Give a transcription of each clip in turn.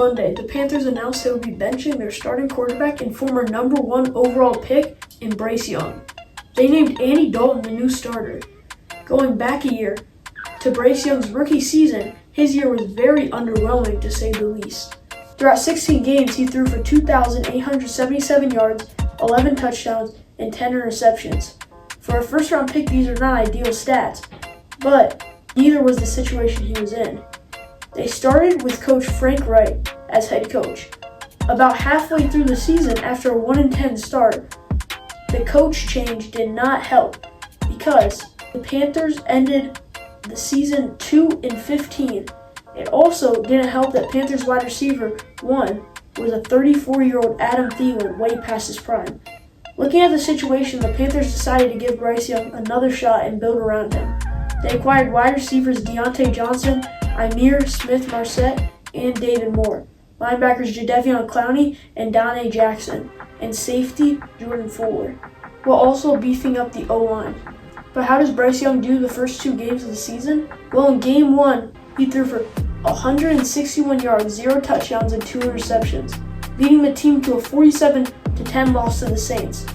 Monday, the Panthers announced they would be benching their starting quarterback and former number 1 overall pick in Bryce Young. They named Andy Dalton the new starter. Going back a year to Bryce Young's rookie season, his year was very underwhelming to say the least. Throughout 16 games, he threw for 2,877 yards, 11 touchdowns, and 10 interceptions. For a first-round pick, these are not ideal stats, but neither was the situation he was in. They started with Coach Frank Wright as head coach. About halfway through the season, after a 1-10 start, the coach change did not help because the Panthers ended the season 2-15. It also didn't help that Panthers wide receiver 1 was a 34-year-old Adam Thielen way past his prime. Looking at the situation, the Panthers decided to give Bryce Young another shot and build around him. They acquired wide receivers Deontay Johnson, Ihmir Smith-Marsette, and David Moore, linebackers Jadeveon Clowney and Deontay Jackson, and safety Jordan Fuller, while also beefing up the O-line. But how does Bryce Young do the first 2 games of the season? Well, in Game 1, he threw for 161 yards, 0 touchdowns, and 2 interceptions, leading the team to a 47-10 loss to the Saints.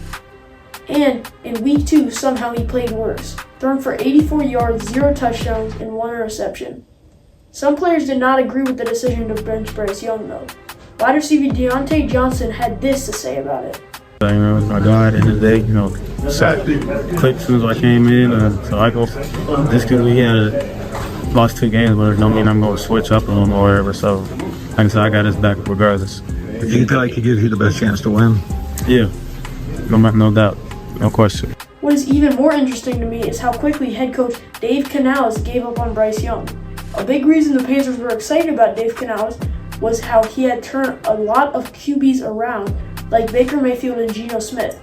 And in Week 2, somehow he played worse, throwing for 84 yards, 0 touchdowns, and 1 interception. Some players did not agree with the decision to bench Bryce Young, though. Wide receiver Deontay Johnson had this to say about it. I got at the end of the day, shot clicked as soon as I came in. So I go, just because we had lost 2 games, but it don't mean I'm going to switch up on him or whatever. So, like I said, I got his back regardless. Do you feel like he gives you the best chance to win? Yeah, no doubt, no question. What is even more interesting to me is how quickly head coach Dave Canalis gave up on Bryce Young. A big reason the Panthers were excited about Dave Canalis was how he had turned a lot of QBs around, like Baker Mayfield and Geno Smith.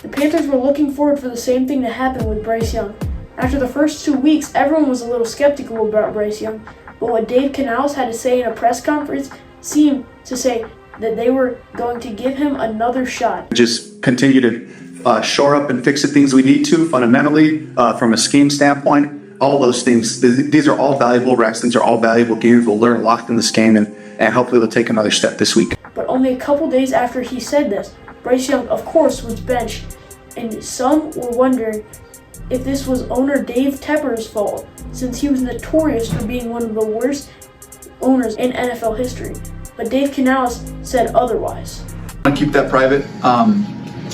The Panthers were looking forward for the same thing to happen with Bryce Young. After the first 2 weeks, everyone was a little skeptical about Bryce Young, but what Dave Canalis had to say in a press conference seemed to say that they were going to give him another shot. Just continue to shore up and fix the things we need to fundamentally from a scheme standpoint. All those things, these are all valuable reps. These are all valuable games. We'll learn a lot in this game, and hopefully they'll take another step this week. But only a couple days after he said this, Bryce Young, of course, was benched, and some were wondering if this was owner Dave Tepper's fault, since he was notorious for being one of the worst owners in NFL history. But Dave Canalis said otherwise. I keep that private.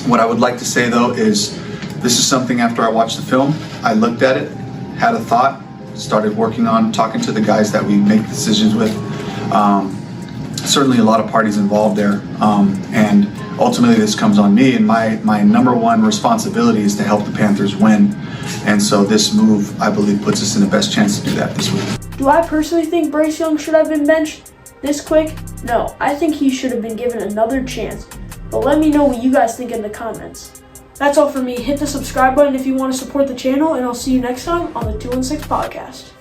What I would like to say, though, is this is something after I watched the film, I looked at it, had a thought, started working on talking to the guys that we make decisions with. Certainly a lot of parties involved there, and ultimately this comes on me, and my number one responsibility is to help the Panthers win, and so this move, I believe, puts us in the best chance to do that this week. Do I personally think Bryce Young should have been benched this quick? No, I think he should have been given another chance, but let me know what you guys think in the comments. That's all for me. Hit the subscribe button if you want to support the channel, and I'll see you next time on the 216 podcast.